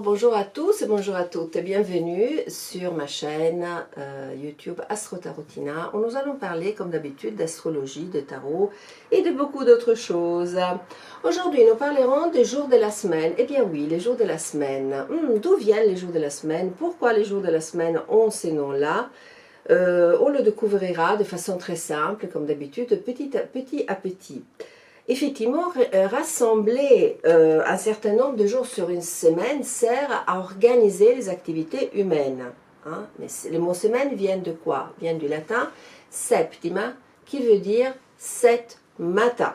bonjour à tous et bonjour à toutes et bienvenue sur ma chaîne YouTube Astro Tarotina où nous allons parler comme d'habitude d'astrologie, de tarot et de beaucoup d'autres choses. Aujourd'hui nous parlerons des jours de la semaine. Eh bien oui, les jours de la semaine. D'où viennent les jours de la semaine? Pourquoi les jours de la semaine ont ces noms-là? On le découvrira de façon très simple comme d'habitude, petit à petit. Effectivement, rassembler un certain nombre de jours sur une semaine sert à organiser les activités humaines. Hein. Mais le mot semaine vient de quoi? Vient du latin septima, qui veut dire sept matins.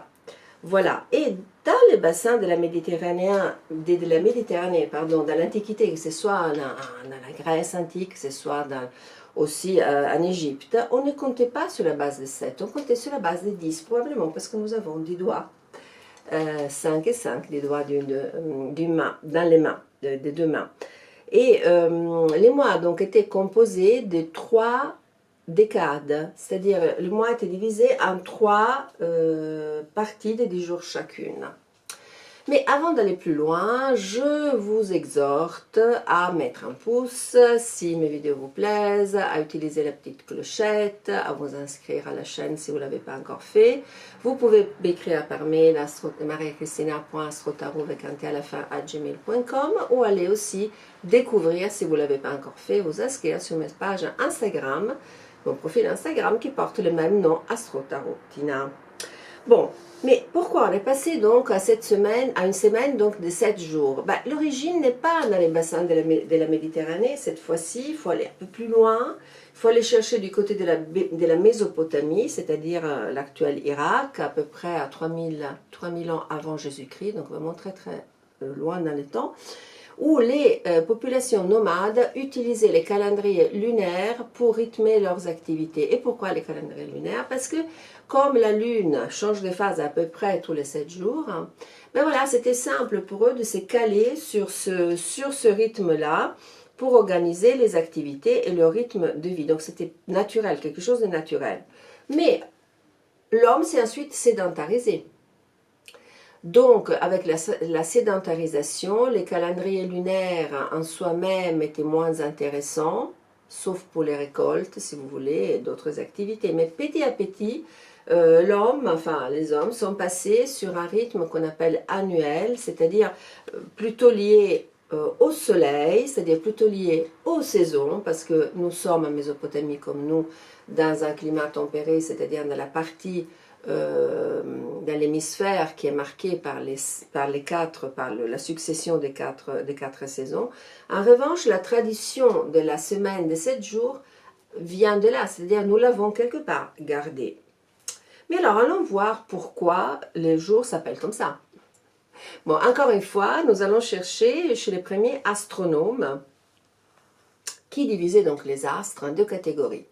Voilà. Et dans le bassin de la Méditerranée, dans l'Antiquité, que ce soit dans la Grèce antique, que ce soit aussi en Égypte, on ne comptait pas sur la base de 7, on comptait sur la base de 10, probablement parce que nous avons 10 doigts, 5 et 5, des doigts dans les mains, des deux mains. Et les mois donc étaient composés de 3 décades, c'est-à-dire le mois était divisé en 3 parties de 10 jours chacune. Mais avant d'aller plus loin, je vous exhorte à mettre un pouce si mes vidéos vous plaisent, à utiliser la petite clochette, à vous inscrire à la chaîne si vous ne l'avez pas encore fait. Vous pouvez m'écrire par mail à mariachristina.astrotarot avec un t à la fin @gmail.com ou aller aussi découvrir, si vous ne l'avez pas encore fait, vous inscrire sur ma page Instagram, mon profil Instagram qui porte le même nom, Astrotarotina. Bon, mais pourquoi on est passé donc à une semaine donc de 7 jours? L'origine n'est pas dans les bassins de la Méditerranée cette fois-ci, il faut aller un peu plus loin, il faut aller chercher du côté de la Mésopotamie, c'est-à-dire l'actuel Irak, à peu près à 3000 ans avant Jésus-Christ, donc vraiment très loin dans les temps, où les populations nomades utilisaient les calendriers lunaires pour rythmer leurs activités. Et pourquoi les calendriers lunaires? Parce que comme la lune change de phase à peu près tous les 7 jours, voilà, c'était simple pour eux de se caler sur ce rythme-là pour organiser les activités et le rythme de vie. Donc c'était naturel, quelque chose de naturel. Mais l'homme s'est ensuite sédentarisé. Donc, avec la sédentarisation, les calendriers lunaires en soi-même étaient moins intéressants, sauf pour les récoltes, si vous voulez, et d'autres activités. Mais petit à petit, les hommes sont passés sur un rythme qu'on appelle annuel, c'est-à-dire plutôt lié au soleil, c'est-à-dire plutôt lié aux saisons, parce que nous sommes en Mésopotamie comme nous, dans un climat tempéré, c'est-à-dire dans la partie dans l'hémisphère qui est marqué par la succession des quatre saisons. En revanche, la tradition de la semaine de 7 jours vient de là, c'est-à-dire nous l'avons quelque part gardée. Mais alors, allons voir pourquoi les jours s'appellent comme ça. Bon, encore une fois, nous allons chercher chez les premiers astronomes qui divisaient donc les astres en 2 catégories.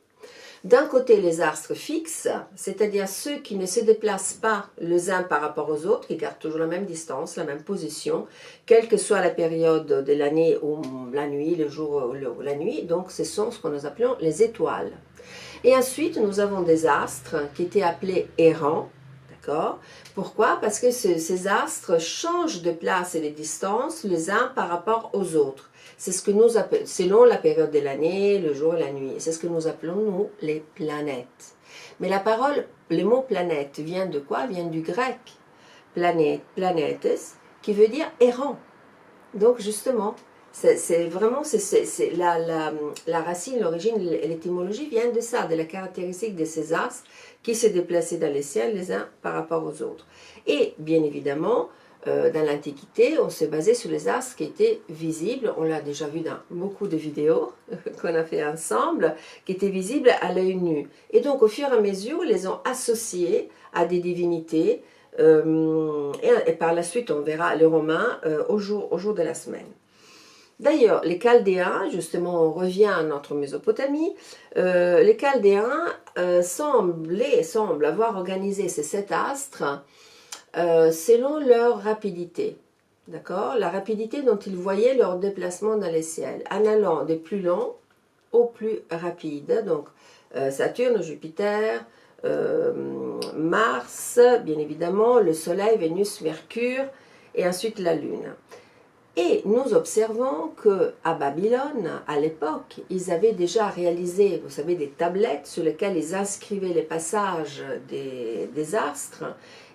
D'un côté, les astres fixes, c'est-à-dire ceux qui ne se déplacent pas les uns par rapport aux autres, qui gardent toujours la même distance, la même position, quelle que soit la période de l'année ou la nuit, le jour ou la nuit. Donc, ce sont ce que nous appelons les étoiles. Et ensuite, nous avons des astres qui étaient appelés errants. D'accord? Pourquoi? Parce que ces astres changent de place et de distance les uns par rapport aux autres. C'est ce que nous appelons, selon la période de l'année, le jour et la nuit. C'est ce que nous appelons, nous, les planètes. Mais le mot planète vient de quoi? Vient du grec. Planetes, qui veut dire errant. Donc, justement, la racine, l'origine et l'étymologie viennent de ça, de la caractéristique de ces astres qui se déplaçaient dans les ciels les uns par rapport aux autres. Et bien évidemment, dans l'Antiquité, on se basait sur les astres qui étaient visibles, on l'a déjà vu dans beaucoup de vidéos qu'on a fait ensemble, qui étaient visibles à l'œil nu. Et donc au fur et à mesure, ils les ont associés à des divinités, et par la suite on verra les Romains au jour de la semaine. D'ailleurs, les Chaldéens, justement on revient à notre Mésopotamie, les Chaldéens semblent avoir organisé ces 7 astres selon leur rapidité, d'accord? La rapidité dont ils voyaient leur déplacement dans les ciels, en allant des plus longs aux plus rapides, donc Saturne, Jupiter, Mars, bien évidemment, le Soleil, Vénus, Mercure, et ensuite la Lune. Et nous observons qu'à Babylone, à l'époque, ils avaient déjà réalisé, vous savez, des tablettes sur lesquelles ils inscrivaient les passages des astres,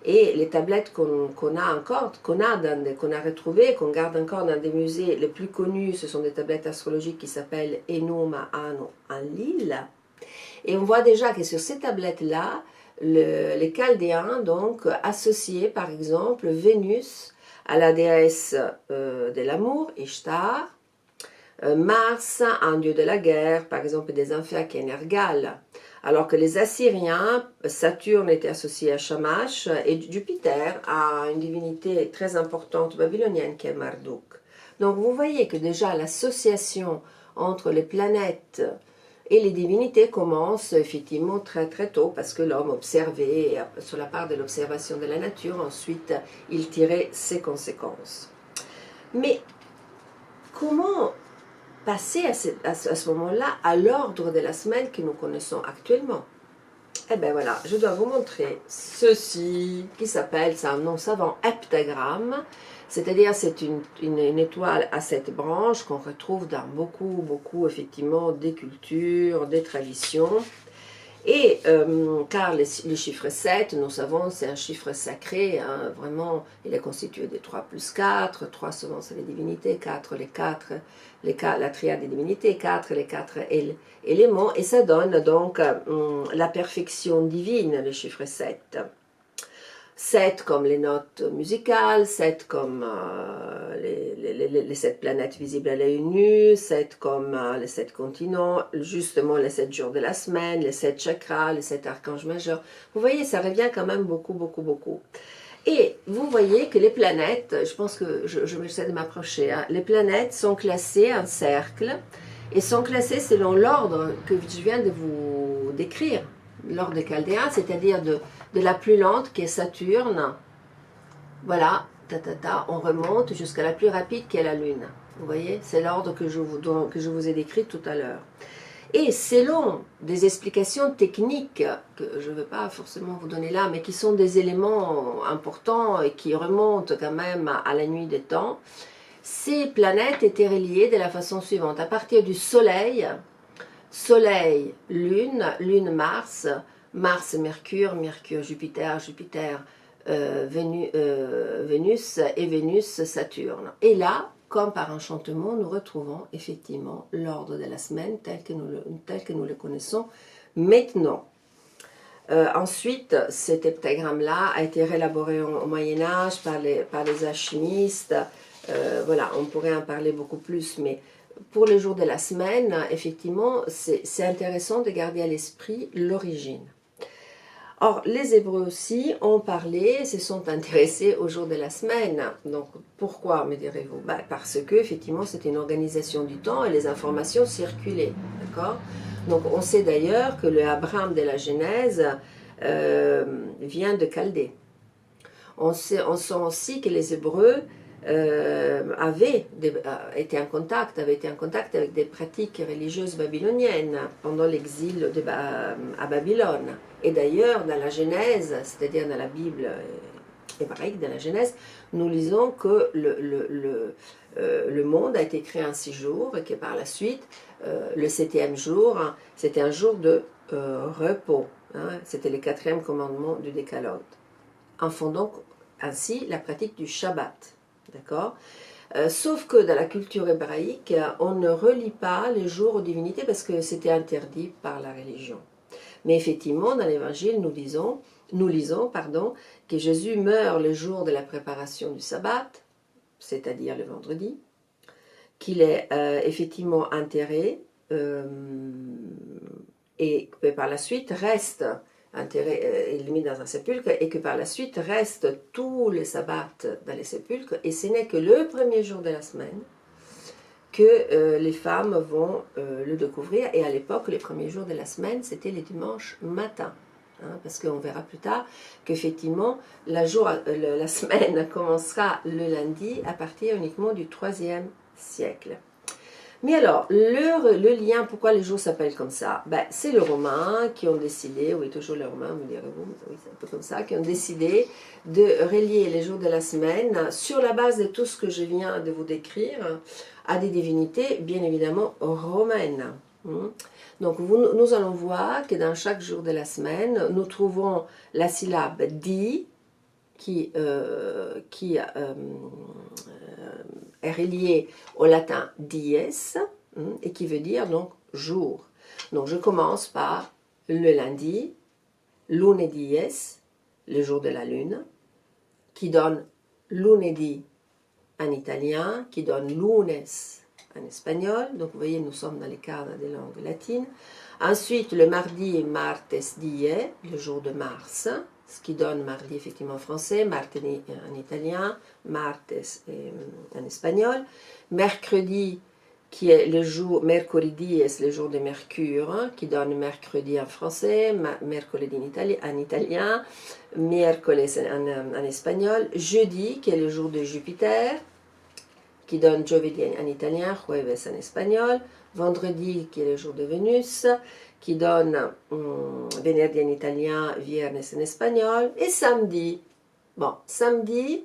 et les tablettes qu'on a encore, qu'on a retrouvées, qu'on garde encore dans des musées. Les plus connus, ce sont des tablettes astrologiques qui s'appellent Enuma Anu Enlil. Et on voit déjà que sur ces tablettes-là, les Chaldéens donc associaient par exemple Vénus à la déesse de l'amour, Ishtar, Mars, un dieu de la guerre, par exemple des enfers qui est Nergal, alors que les Assyriens, Saturne était associé à Shamash et Jupiter à une divinité très importante babylonienne qui est Marduk. Donc vous voyez que déjà l'association entre les planètes et les divinités commencent effectivement très très tôt parce que l'homme observait, sur la part de l'observation de la nature, ensuite il tirait ses conséquences. Mais comment passer à ce moment-là à l'ordre de la semaine que nous connaissons actuellement? Eh bien voilà, je dois vous montrer ceci qui s'appelle, c'est un nom savant, heptagramme. C'est-à-dire c'est une étoile à 7 branches qu'on retrouve dans beaucoup effectivement des cultures, des traditions. Et car le chiffre 7, nous savons, c'est un chiffre sacré, hein, vraiment, il est constitué de 3 plus 4, 3 souvent c'est les divinités, 4 la triade des divinités, 4 les 4 éléments, et ça donne donc la perfection divine, le chiffre 7. 7 comme les notes musicales, 7 comme les 7 planètes visibles à l'œil nu, 7 comme les 7 continents, justement les 7 jours de la semaine, les 7 chakras, les 7 archanges majeurs. Vous voyez, ça revient quand même beaucoup. Et vous voyez que les planètes, je pense que je vais essayer de m'approcher, hein, les planètes sont classées en cercle et sont classées selon l'ordre que je viens de vous décrire, l'ordre des Chaldéens, c'est-à-dire de la plus lente qui est Saturne, voilà, on remonte jusqu'à la plus rapide qui est la Lune. Vous voyez, c'est l'ordre que je vous ai décrit tout à l'heure. Et selon des explications techniques, que je ne veux pas forcément vous donner là, mais qui sont des éléments importants et qui remontent quand même à la nuit des temps, ces planètes étaient reliées de la façon suivante. À partir du Soleil, Soleil, Lune, Lune, Mars, Mars, Mercure, Mercure, Jupiter, Jupiter, Vénus et Vénus, Saturne. Et là, comme par enchantement, nous retrouvons effectivement l'ordre de la semaine tel que nous le connaissons maintenant. Ensuite, cet heptagramme-là a été réélaboré au Moyen-Âge par les alchimistes. Voilà, on pourrait en parler beaucoup plus, mais pour les jours de la semaine, effectivement, c'est intéressant de garder à l'esprit l'origine. Or, les Hébreux aussi ont parlé, se sont intéressés aux jours de la semaine. Donc, pourquoi, me direz-vous? Parce que, effectivement, c'était une organisation du temps et les informations circulaient. D'accord? Donc, on sait d'ailleurs que le Abraham de la Genèse vient de Chaldée. On sait aussi que les Hébreux avaient été en contact avec des pratiques religieuses babyloniennes pendant l'exil à Babylone. Et d'ailleurs, dans la Genèse, c'est-à-dire dans la Bible hébraïque, dans la Genèse, nous lisons que le monde a été créé en 6 jours et que par la suite, le 7e jour, c'était un jour de repos. Hein, c'était le 4e commandement du Décalogue. En fondant ainsi la pratique du Shabbat. D'accord? Sauf que dans la culture hébraïque, on ne relie pas les jours aux divinités parce que c'était interdit par la religion. Mais effectivement, dans l'Évangile, nous lisons que Jésus meurt le jour de la préparation du sabbat, c'est-à-dire le vendredi, qu'il est effectivement enterré et que par la suite reste enterré, il est mis dans un sépulcre et que par la suite reste tous les sabbats dans les sépulcres et ce n'est que le premier jour de la semaine que les femmes vont le découvrir. Et à l'époque, les premiers jours de la semaine, c'était les dimanches matins. Hein, parce qu'on verra plus tard qu'effectivement, la semaine commencera le lundi à partir uniquement du IIIe siècle. Mais alors, le lien, pourquoi les jours s'appellent comme ça? Ben, c'est les Romains qui ont décidé, oui, toujours les Romains, me direz-vous, oui, c'est un peu comme ça, qui ont décidé de relier les jours de la semaine sur la base de tout ce que je viens de vous décrire à des divinités, bien évidemment, romaines. Donc, nous allons voir que dans chaque jour de la semaine, nous trouvons la syllabe di, qui est relié au latin dies et qui veut dire donc jour. Donc je commence par le lundi, lune dies, le jour de la lune, qui donne lunedì en italien, qui donne lunes en espagnol. Donc vous voyez, nous sommes dans les cadres des langues latines. Ensuite, le mardi est martes die, le jour de Mars, ce qui donne mardi effectivement en français, martedì en italien, martes en espagnol. Mercredi, qui est le jour, mercoledì est le jour de Mercure, hein, qui donne mercredi en français, mercoledì en italien, miércoles en espagnol. Jeudi, qui est le jour de Jupiter, qui donne giovedì en italien, jueves en espagnol. Vendredi, qui est le jour de Vénus, qui donne venerdì en italien, viernes en espagnol. Et samedi, bon, samedi,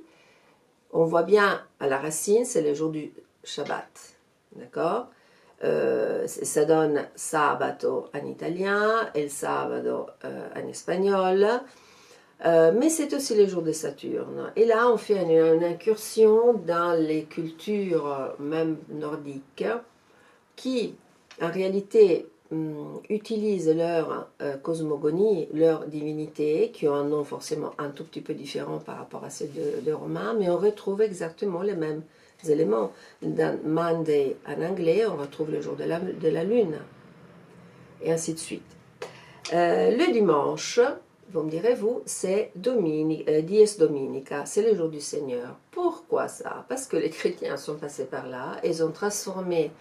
on voit bien à la racine, c'est le jour du Shabbat, d'accord? Ça donne sabato en italien et le sabado en espagnol. Mais c'est aussi le jour de Saturne. Et là, on fait une incursion dans les cultures, même nordiques, qui, en réalité, utilisent leur cosmogonie, leur divinité, qui ont un nom forcément un tout petit peu différent par rapport à ceux de Romains, mais on retrouve exactement les mêmes éléments. Dans Monday en anglais, on retrouve le jour de la lune, et ainsi de suite. Le dimanche, vous me direz-vous, c'est Dies Dominica, c'est le jour du Seigneur. Pourquoi ça? Parce que les chrétiens sont passés par là, et ils ont transformé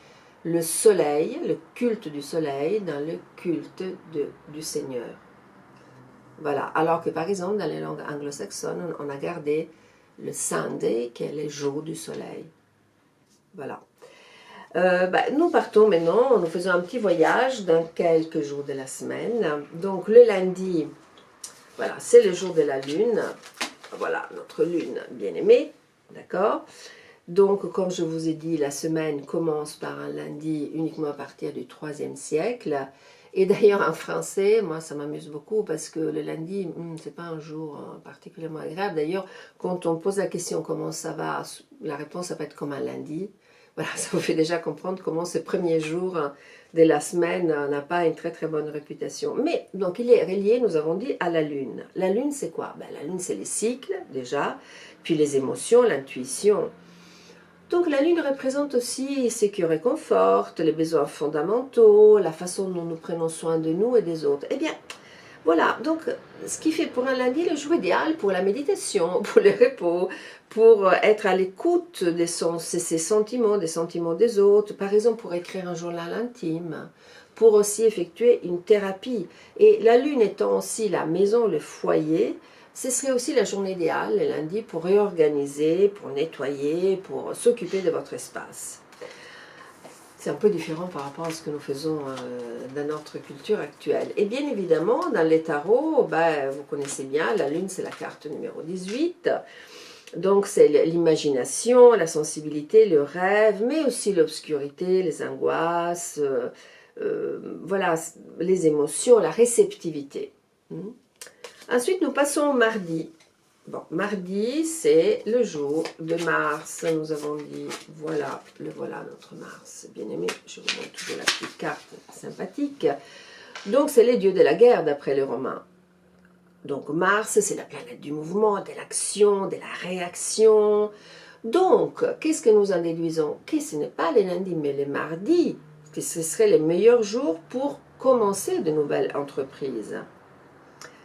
le soleil, le culte du soleil, dans le culte du Seigneur. Voilà, alors que par exemple, dans les langues anglo-saxonnes, on a gardé le Sunday, qui est le jour du soleil. Voilà. Nous partons maintenant, nous faisons un petit voyage dans quelques jours de la semaine. Donc le lundi, voilà, c'est le jour de la lune. Voilà, notre lune bien-aimée, d'accord? Donc, comme je vous ai dit, la semaine commence par un lundi uniquement à partir du IIIe siècle. Et d'ailleurs, en français, moi, ça m'amuse beaucoup parce que le lundi, c'est pas un jour particulièrement agréable. D'ailleurs, quand on pose la question comment ça va, la réponse, ça peut être comme un lundi. Voilà, ça vous fait déjà comprendre comment ce premier jour de la semaine n'a pas une très très bonne réputation. Mais, donc, il est relié, nous avons dit, à la lune. La lune, c'est quoi? La lune, c'est les cycles, déjà, puis les émotions, l'intuition. Donc la lune représente aussi ce qui réconforte, les besoins fondamentaux, la façon dont nous prenons soin de nous et des autres. Eh bien, voilà, donc ce qui fait pour un lundi le jour idéal pour la méditation, pour le repos, pour être à l'écoute de ses sentiments, des sentiments des autres, par exemple pour écrire un journal intime, pour aussi effectuer une thérapie. Et la lune étant aussi la maison, le foyer, ce serait aussi la journée idéale, le lundi, pour réorganiser, pour nettoyer, pour s'occuper de votre espace. C'est un peu différent par rapport à ce que nous faisons dans notre culture actuelle. Et bien évidemment, dans les tarots, vous connaissez bien, la lune c'est la carte numéro 18. Donc c'est l'imagination, la sensibilité, le rêve, mais aussi l'obscurité, les angoisses, voilà, les émotions, la réceptivité. Ensuite, nous passons au mardi. Bon, mardi, c'est le jour de Mars. Nous avons dit, voilà notre Mars. Bien aimé, je vous montre toujours la petite carte sympathique. Donc, c'est les dieux de la guerre, d'après les Romains. Donc, Mars, c'est la planète du mouvement, de l'action, de la réaction. Donc, qu'est-ce que nous en déduisons? Que ce n'est pas les lundis, mais les mardis, que ce seraient les meilleurs jours pour commencer de nouvelles entreprises.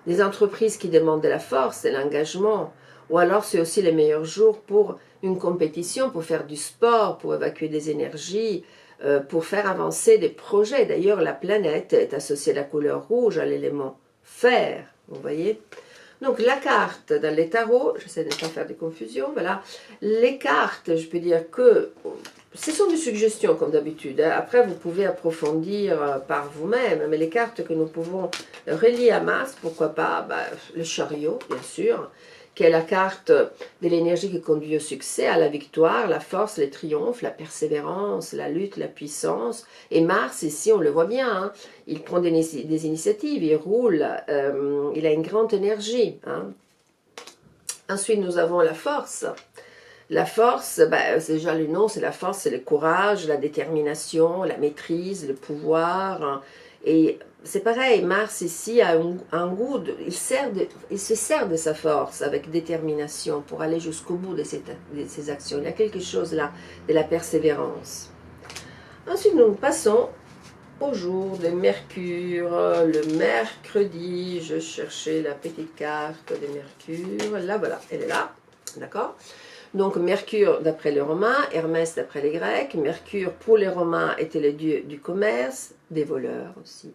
Des entreprises qui demandent de la force, de l'engagement, ou alors c'est aussi les meilleurs jours pour une compétition, pour faire du sport, pour évacuer des énergies, pour faire avancer des projets. D'ailleurs, la planète est associée à la couleur rouge, à l'élément fer, vous voyez. Donc la carte dans les tarots, j'essaie de ne pas faire de confusion, voilà. Les cartes, je peux dire que ce sont des suggestions comme d'habitude. Hein. Après, vous pouvez approfondir par vous-même. Mais les cartes que nous pouvons relier à Mars, pourquoi pas le chariot, bien sûr, qui est la carte de l'énergie qui conduit au succès, à la victoire, la force, le triomphe, la persévérance, la lutte, la puissance. Et Mars, ici, on le voit bien, hein, il prend des initiatives, il roule, il a une grande énergie. Hein. Ensuite, nous avons la force. La force, c'est déjà le nom, c'est la force, c'est le courage, la détermination, la maîtrise, le pouvoir. Hein. Et c'est pareil, Mars ici a un goût, il se sert de sa force avec détermination pour aller jusqu'au bout de ses actions. Il y a quelque chose là, de la persévérance. Ensuite, nous passons au jour de Mercure, le mercredi. Je cherchais la petite carte de Mercure. Là, voilà, elle est là, d'accord ? Donc Mercure d'après les Romains, Hermès d'après les Grecs. Mercure pour les Romains était le dieu du commerce, des voleurs aussi,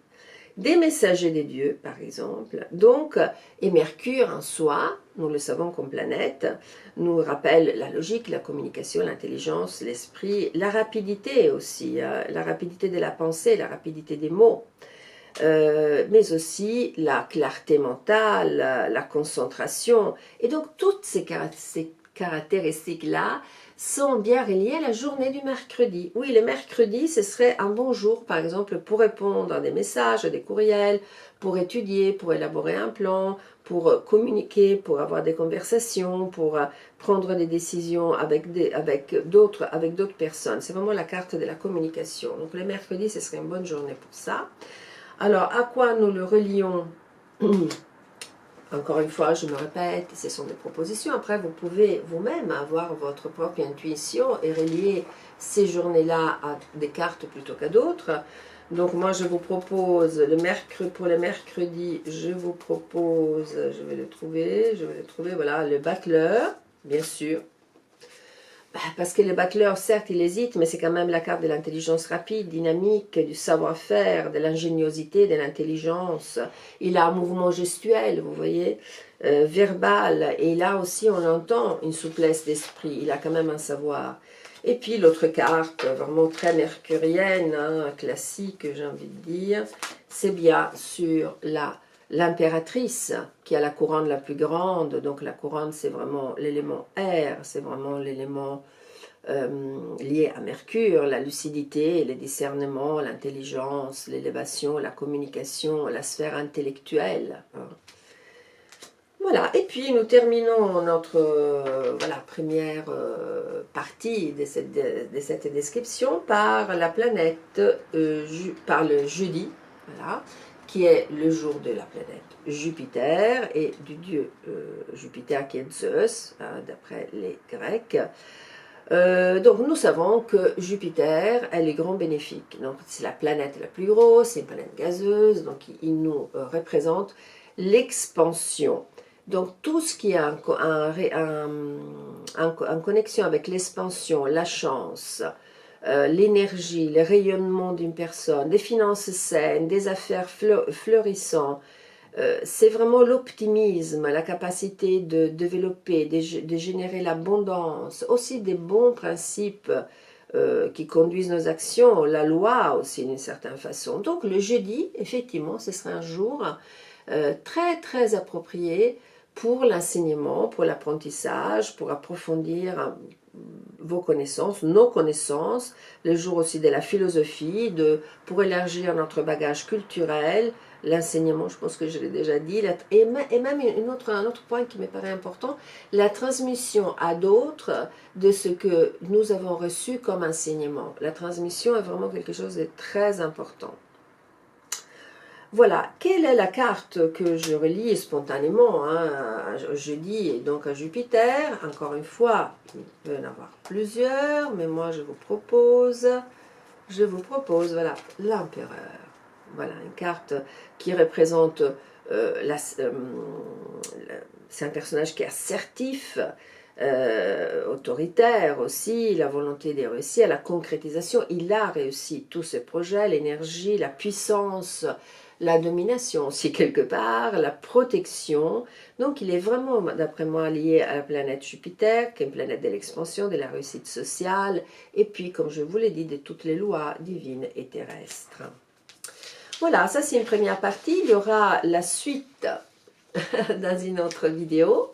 des messagers des dieux par exemple. Donc, et Mercure en soi, nous le savons comme planète, nous rappelle la logique, la communication, l'intelligence, l'esprit, la rapidité aussi, la rapidité de la pensée, la rapidité des mots. Mais aussi la clarté mentale, la concentration. Et donc toutes ces caractéristiques-là sont bien reliées à la journée du mercredi. Oui, le mercredi, ce serait un bon jour, par exemple, pour répondre à des messages, à des courriels, pour étudier, pour élaborer un plan, pour communiquer, pour avoir des conversations, pour prendre des décisions avec d'autres personnes. C'est vraiment la carte de la communication. Donc le mercredi, ce serait une bonne journée pour ça. Alors, à quoi nous le relions? Encore une fois, je me répète, ce sont des propositions. Après, vous pouvez vous-même avoir votre propre intuition et relier ces journées-là à des cartes plutôt qu'à d'autres. Donc, moi, je vous propose, pour le mercredi, je vous propose, je vais le trouver, voilà, le battleur, bien sûr. Parce que le battleur, certes, il hésite, mais c'est quand même la carte de l'intelligence rapide, dynamique, du savoir-faire, de l'ingéniosité, de l'intelligence. Il a un mouvement gestuel, vous voyez, verbal. Et là aussi, on entend une souplesse d'esprit. Il a quand même un savoir. Et puis l'autre carte, vraiment très mercurienne, hein, classique, j'ai envie de dire, c'est bien sûr l'impératrice qui a la couronne la plus grande. Donc la couronne, c'est vraiment l'élément air, c'est vraiment l'élément lié à Mercure, la lucidité, le discernement, l'intelligence, l'élévation, la communication, la sphère intellectuelle. Hein. Voilà, et puis nous terminons notre première partie de cette description par la planète, par le jeudi, voilà, qui est le jour de la planète Jupiter et du dieu Jupiter qui est Zeus, hein, d'après les Grecs. Donc nous savons que Jupiter, elle est grand bénéfique. Donc c'est la planète la plus grosse, c'est une planète gazeuse, donc il nous représente l'expansion. Donc tout ce qui est en connexion avec l'expansion, la chance, l'énergie, le rayonnement d'une personne, des finances saines, des affaires fleurissantes, c'est vraiment l'optimisme, la capacité de développer, de générer l'abondance, aussi des bons principes qui conduisent nos actions, la loi aussi d'une certaine façon. Donc le jeudi, effectivement, ce serait un jour très très approprié pour l'enseignement, pour l'apprentissage, pour approfondir vos connaissances, nos connaissances, le jour aussi de la philosophie, pour élargir notre bagage culturel, l'enseignement, je pense que je l'ai déjà dit, et même un autre point qui me paraît important, la transmission à d'autres de ce que nous avons reçu comme enseignement. La transmission est vraiment quelque chose de très important. Voilà, quelle est la carte que je relie spontanément, hein, jeudi et donc à Jupiter? Encore une fois, il peut y en avoir plusieurs, mais moi je vous propose, voilà, l'empereur. Voilà, une carte qui représente, c'est un personnage qui est assertif, autoritaire aussi, la volonté de réussir, la concrétisation. Il a réussi tous ses projets, l'énergie, la puissance, la domination aussi quelque part, la protection. Donc il est vraiment, d'après moi, lié à la planète Jupiter, qui est une planète de l'expansion, de la réussite sociale, et puis, comme je vous l'ai dit, de toutes les lois divines et terrestres. Voilà, ça c'est une première partie. Il y aura la suite dans une autre vidéo.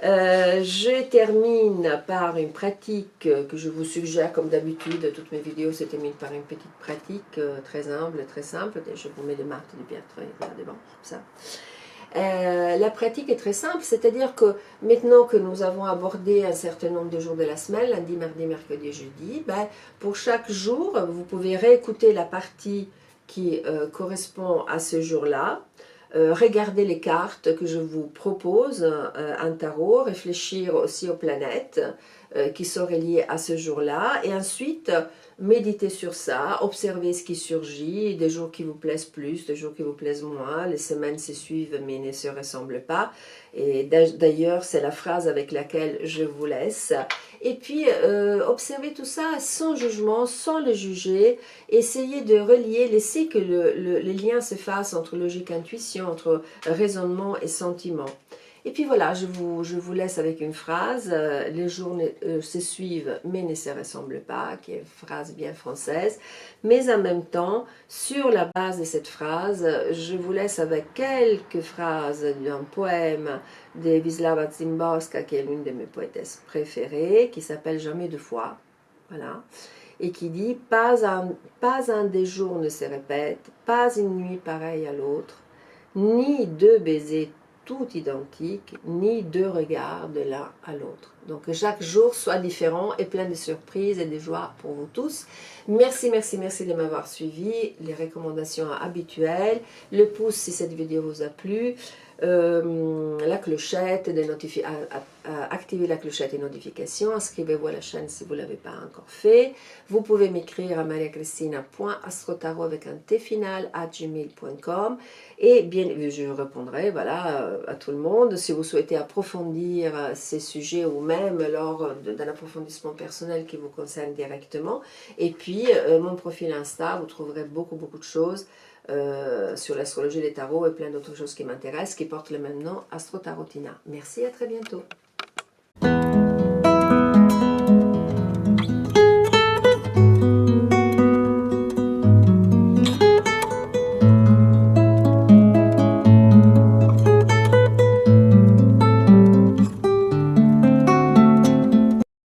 Je termine par une pratique que je vous suggère, comme d'habitude, toutes mes vidéos se terminent par une petite pratique très humble, très simple. Je vous mets des marques du bien, regardez, bon, ça. La pratique est très simple, c'est-à-dire que maintenant que nous avons abordé un certain nombre de jours de la semaine, lundi, mardi, mercredi, jeudi, ben, pour chaque jour, vous pouvez réécouter la partie qui correspond à ce jour-là, regarder les cartes que je vous propose, un tarot, réfléchir aussi aux planètes qui seraient liées à ce jour-là, et ensuite méditer sur ça, observer ce qui surgit, des jours qui vous plaisent plus, des jours qui vous plaisent moins, les semaines se suivent mais ne se ressemblent pas, et d'ailleurs c'est la phrase avec laquelle je vous laisse. Et puis observez tout ça sans jugement, sans le juger, essayez de relier, laissez que les liens se fassent entre logique et intuition, entre raisonnement et sentiment. Et puis voilà, je vous laisse avec une phrase, les jours se suivent mais ne se ressemblent pas, qui est une phrase bien française, mais en même temps, sur la base de cette phrase, je vous laisse avec quelques phrases d'un poème de Wisława Szymborska, qui est l'une de mes poétesses préférées, qui s'appelle Jamais deux fois, voilà, et qui dit pas un des jours ne se répète, pas une nuit pareille à l'autre, ni deux baisers tout identiques, ni deux regards de l'un à l'autre. Donc que chaque jour soit différent et plein de surprises et de joie pour vous tous. Merci, merci, merci de m'avoir suivi. Les recommandations habituelles, le pouce si cette vidéo vous a plu, la clochette, activez la clochette et notifications, inscrivez-vous à la chaîne si vous ne l'avez pas encore fait. Vous pouvez m'écrire à mariacristina.astrotarot avec un T final @gmail.com et bien je répondrai voilà, à tout le monde. Si vous souhaitez approfondir ces sujets ou même lors d'un approfondissement personnel qui vous concerne directement. Et puis mon profil Insta, vous trouverez beaucoup de choses sur l'astrologie, les tarots et plein d'autres choses qui m'intéressent, qui portent le même nom, Astro Tarotina. Merci, à très bientôt.